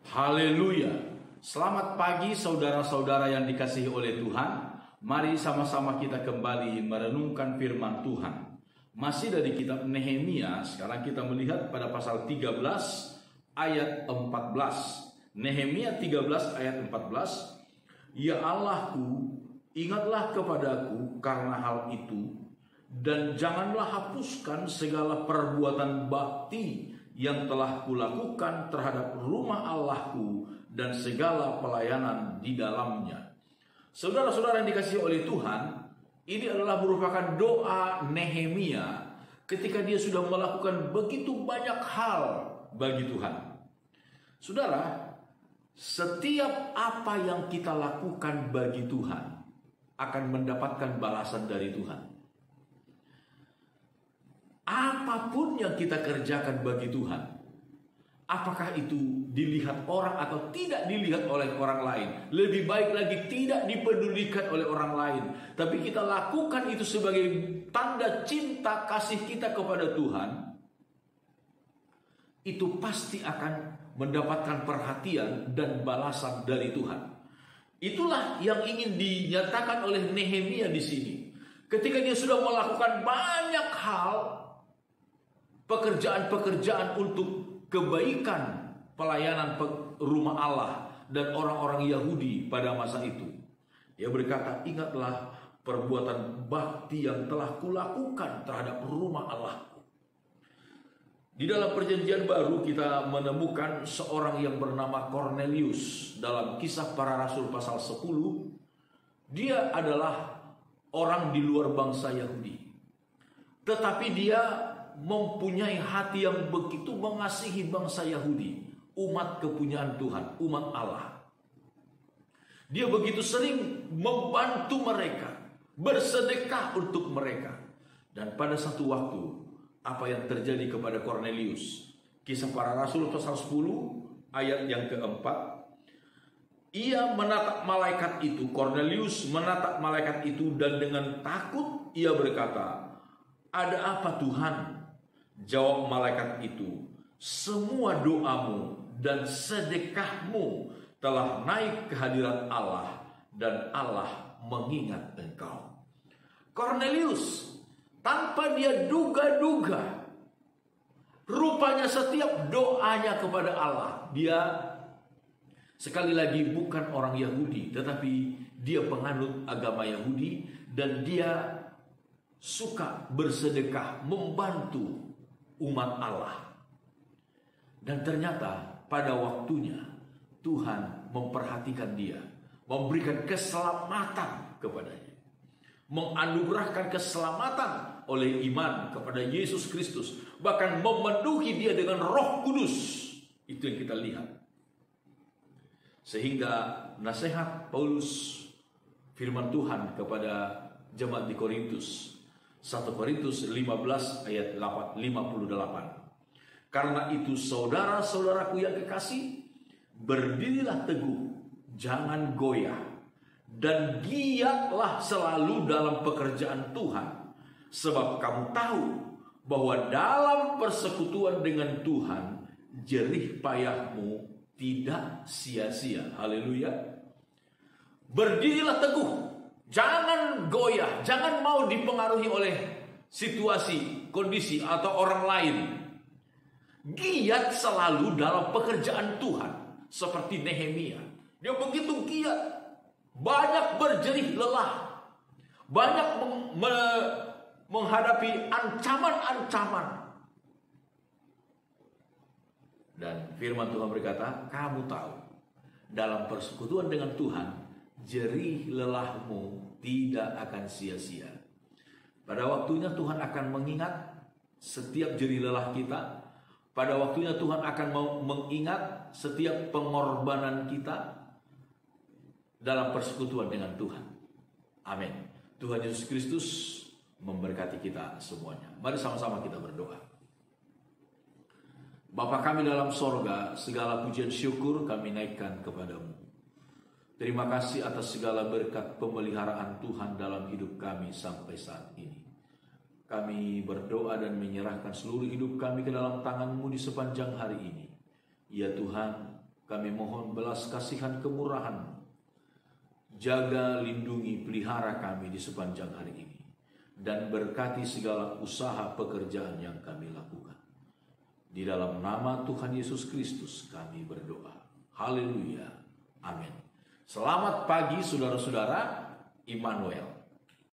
Haleluya. Selamat pagi saudara-saudara yang dikasihi oleh Tuhan. Mari sama-sama kita kembali merenungkan firman Tuhan. Masih dari kitab Nehemia, sekarang kita melihat pada pasal 13 ayat 14. Nehemia 13 ayat 14. Ya Allahku, ingatlah kepadaku karena hal itu, dan janganlah hapuskan segala perbuatan bakti yang telah kulakukan terhadap rumah Allahku dan segala pelayanan di dalamnya. Saudara-saudara yang dikasihi oleh Tuhan, ini adalah merupakan doa Nehemia ketika dia sudah melakukan begitu banyak hal bagi Tuhan. Saudara, setiap apa yang kita lakukan bagi Tuhan akan mendapatkan balasan dari Tuhan. Apapun yang kita kerjakan bagi Tuhan, apakah itu dilihat orang atau tidak dilihat oleh orang lain, lebih baik lagi tidak dipedulikan oleh orang lain, tapi kita lakukan itu sebagai tanda cinta kasih kita kepada Tuhan, itu pasti akan mendapatkan perhatian dan balasan dari Tuhan. Itulah yang ingin dinyatakan oleh Nehemia di sini. Ketika dia sudah melakukan banyak hal, pekerjaan-pekerjaan untuk kebaikan pelayanan rumah Allah dan orang-orang Yahudi pada masa itu, dia berkata, ingatlah perbuatan bakti yang telah kulakukan terhadap rumah Allahku. Di dalam perjanjian baru kita menemukan seorang yang bernama Kornelius dalam Kisah Para Rasul pasal 10. Dia adalah orang di luar bangsa Yahudi, tetapi dia mempunyai hati yang begitu mengasihi bangsa Yahudi, umat kepunyaan Tuhan, umat Allah. Dia begitu sering membantu mereka, bersedekah untuk mereka. Dan pada satu waktu, apa yang terjadi kepada Kornelius? Kisah Para Rasul pasal 10 ayat yang keempat. Ia menatap malaikat itu, Kornelius menatap malaikat itu, dan dengan takut ia berkata, ada apa Tuhan? Jawab malaikat itu, semua doamu dan sedekahmu telah naik ke hadirat Allah, dan Allah mengingat engkau. Kornelius, tanpa dia duga-duga, rupanya setiap doanya kepada Allah, dia sekali lagi bukan orang Yahudi, tetapi dia penganut agama Yahudi, dan dia suka bersedekah, membantu umat Allah. Dan ternyata pada waktunya Tuhan memperhatikan dia, memberikan keselamatan kepadanya, menganugerahkan keselamatan oleh iman kepada Yesus Kristus, bahkan memenuhi dia dengan Roh Kudus. Itu yang kita lihat. Sehingga nasihat Paulus, firman Tuhan kepada jemaat di Korintus, 1 Korintus 15 ayat 58. Karena itu saudara-saudaraku yang kekasih, berdirilah teguh, jangan goyah, dan giatlah selalu dalam pekerjaan Tuhan, sebab kamu tahu bahwa dalam persekutuan dengan Tuhan, jerih payahmu tidak sia-sia. Haleluya. Berdirilah teguh, jangan goyah, jangan mau dipengaruhi oleh situasi, kondisi, atau orang lain. Giat selalu dalam pekerjaan Tuhan. Seperti Nehemia, dia begitu giat, banyak berjerih lelah, banyak menghadapi ancaman-ancaman. Dan firman Tuhan berkata, kamu tahu, dalam persekutuan dengan Tuhan, jerih lelahmu tidak akan sia-sia. Pada waktunya Tuhan akan mengingat setiap jerih lelah kita. Pada waktunya Tuhan akan mengingat setiap pengorbanan kita dalam persekutuan dengan Tuhan. Amin. Tuhan Yesus Kristus memberkati kita semuanya. Mari sama-sama kita berdoa. Bapa kami dalam sorga, segala pujian syukur kami naikkan kepadamu. Terima kasih atas segala berkat pemeliharaan Tuhan dalam hidup kami sampai saat ini. Kami berdoa dan menyerahkan seluruh hidup kami ke dalam tangan-Mu di sepanjang hari ini. Ya Tuhan, kami mohon belas kasihan kemurahan. Jaga, lindungi, pelihara kami di sepanjang hari ini. Dan berkati segala usaha pekerjaan yang kami lakukan. Di dalam nama Tuhan Yesus Kristus kami berdoa. Haleluya. Amin. Selamat pagi saudara-saudara. Immanuel.